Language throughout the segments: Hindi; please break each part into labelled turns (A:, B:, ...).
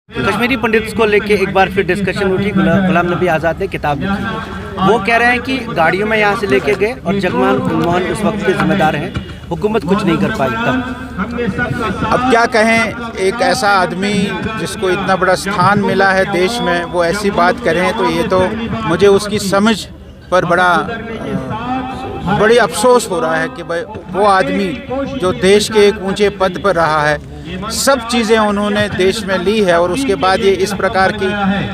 A: कश्मीरी पंडित को लेके एक बार फिर डिस्कशन उठी। गुलाम नबी आज़ाद ने किताब लिखी। वो कह रहे हैं कि गाड़ियों में यहाँ से लेके गए और जगमोहन मोहन उस वक्त के जिम्मेदार हैं, हुकूमत कुछ नहीं कर पाई। तब
B: अब क्या कहें, एक ऐसा आदमी जिसको इतना बड़ा स्थान मिला है देश में, वो ऐसी बात करें तो ये तो मुझे उसकी समझ पर बड़ी अफसोस हो रहा है कि भाई वो आदमी जो देश के एक ऊंचे पद पर रहा है, सब चीज़ें उन्होंने देश में ली है और उसके बाद ये इस प्रकार की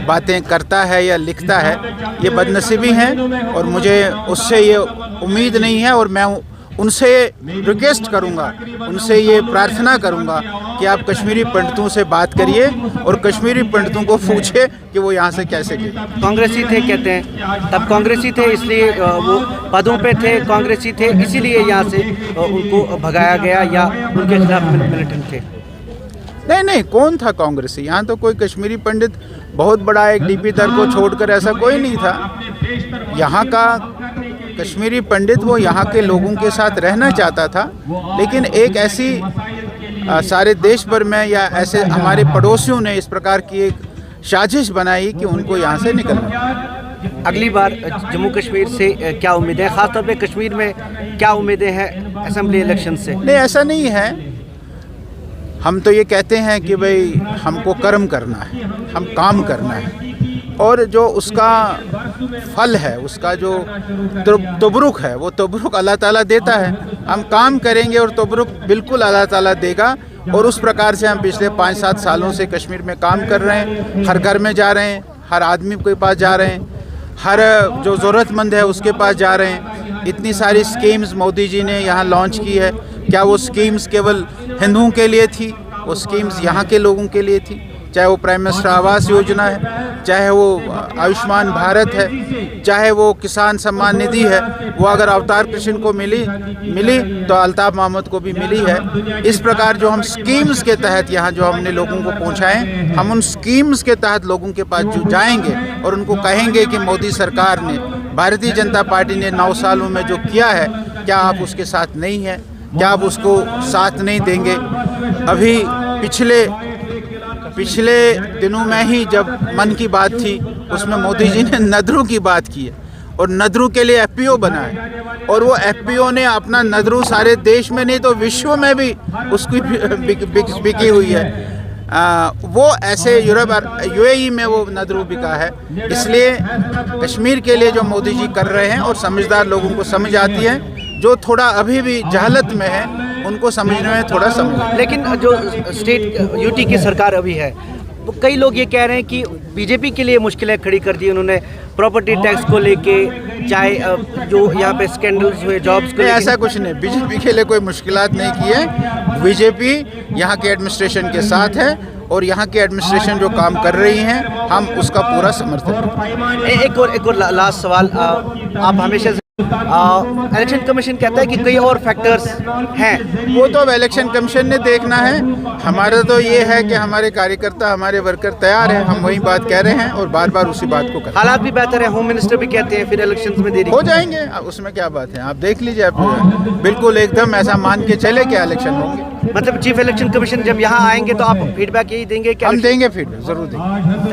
B: बातें करता है या लिखता है, ये बदनसीबी है। और मुझे उससे ये उम्मीद नहीं है और मैं उनसे रिक्वेस्ट करूंगा, उनसे ये प्रार्थना करूंगा कि आप कश्मीरी पंडितों से बात करिए और कश्मीरी पंडितों को पूछे कि वो यहाँ से कैसे गए।
A: कांग्रेसी थे कहते हैं, तब कांग्रेसी थे इसलिए वो पदों पे थे, कांग्रेसी थे इसीलिए यहाँ से उनको भगाया गया या उनके खिलाफ मिलिटेंट थे?
B: नहीं, कौन था कांग्रेसी? यहाँ तो कोई कश्मीरी पंडित बहुत बड़ा एक डीपी दर को छोड़कर ऐसा कोई नहीं था। यहाँ का कश्मीरी पंडित वो यहाँ के लोगों के साथ रहना चाहता था, लेकिन एक ऐसी सारे देश भर में या ऐसे हमारे पड़ोसियों ने इस प्रकार की एक साजिश बनाई कि उनको यहाँ से निकलना।
A: अगली बार जम्मू कश्मीर से क्या उम्मीदें, खासतौर पे कश्मीर में क्या उम्मीदें हैं असेंबली इलेक्शन से?
B: नहीं, ऐसा नहीं है। हम तो ये कहते हैं कि भाई हमको कर्म करना है, हम काम करना है और जो उसका फल है, उसका जो तबरुक है, वो तबरुक अल्लाह ताला देता है। हम काम करेंगे और तबरुक बिल्कुल अल्लाह ताला देगा। और उस प्रकार से हम पिछले 5-7 सालों से कश्मीर में काम कर रहे हैं, हर घर में जा रहे हैं, हर आदमी के पास जा रहे हैं, हर जो ज़रूरतमंद है उसके पास जा रहे हैं। इतनी सारी स्कीम्स मोदी जी ने यहाँ लॉन्च की है। क्या वो स्कीम्स केवल हिंदुओं के लिए थी? वो स्कीम्स यहाँ के लोगों के लिए थी। चाहे वो प्राइम मिनिस्टर आवास योजना है, चाहे वो आयुष्मान भारत है, चाहे वो किसान सम्मान निधि है, वो अगर अवतार कृष्ण को मिली तो अल्ताफ मोहम्मद को भी मिली है। इस प्रकार जो हम स्कीम्स के तहत यहाँ जो हमने लोगों को पहुँचाएँ, हम उन स्कीम्स के तहत लोगों के पास जो जाएंगे और उनको कहेंगे कि मोदी सरकार ने, भारतीय जनता पार्टी ने 9 सालों में जो किया है, क्या आप उसके साथ नहीं हैं? क्या आप उसको साथ नहीं देंगे? अभी पिछले दिनों में ही जब मन की बात थी, उसमें मोदी जी ने नदरू की बात की है और नदरू के लिए एफपीओ बना है और वो एफपीओ ने अपना नदरू सारे देश में नहीं तो विश्व में भी उसकी बिकी हुई है। वो ऐसे यूएई में वो नदरू बिका है। इसलिए कश्मीर के लिए जो मोदी जी कर रहे हैं और समझदार लोगों को समझ आती है, जो थोड़ा अभी भी जहालत में है उनको समझने में थोड़ा समय।
A: लेकिन जो स्टेट यूटी की सरकार अभी है, वो कई लोग ये कह रहे हैं कि बीजेपी के लिए मुश्किलें खड़ी कर दी उन्होंने, प्रॉपर्टी टैक्स को लेके, चाहे जो यहाँ पे स्कैंडल्स हुए जॉब्स को।
B: ऐसा कुछ नहीं, बीजेपी के लिए कोई मुश्किलात नहीं की है। बीजेपी यहाँ के एडमिनिस्ट्रेशन के साथ है और यहाँ की एडमिनिस्ट्रेशन जो काम कर रही है, हम उसका पूरा समर्थन करते हैं।
A: एक और लास्ट सवाल, आप हमेशा इलेक्शन कमीशन कहता है कि कई और फैक्टर्स हैं,
B: वो तो अब इलेक्शन कमीशन ने देखना है। हमारा तो ये है कि हमारे कार्यकर्ता, हमारे वर्कर तैयार हैं, हम वही बात कह रहे हैं और बार बार उसी बात को करें।
A: हालात भी बेहतर है, होम मिनिस्टर भी कहते हैं फिर इलेक्शंस में देरी
B: हो जाएंगे, उसमें क्या बात है? आप देख लीजिए, आप बिल्कुल एकदम ऐसा मान के चले क्या इलेक्शन होंगे।
A: मतलब चीफ इलेक्शन कमीशन जब यहाँ आएंगे तो आप फीडबैक यही देंगे?
B: हम देंगे फीडबैक, जरूर देंगे।